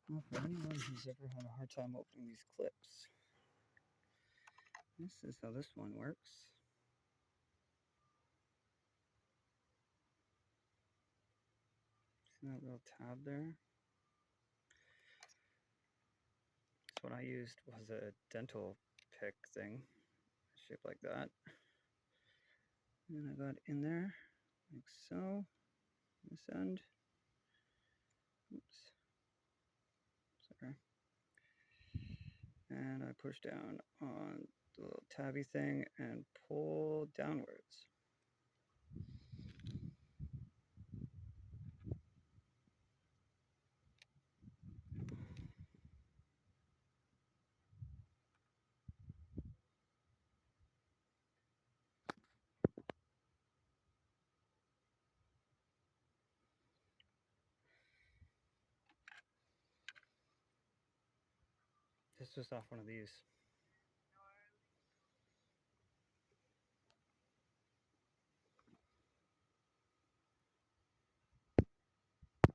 Well, for anyone who's ever had a hard time opening these clips, this is how this one works. See that little tab there? So what I used was a dental pick thing, shaped like that. And I got in there, like so, this end. Oops, sorry. And I push down on the little tabby thing and pull downwards. This was off one of these.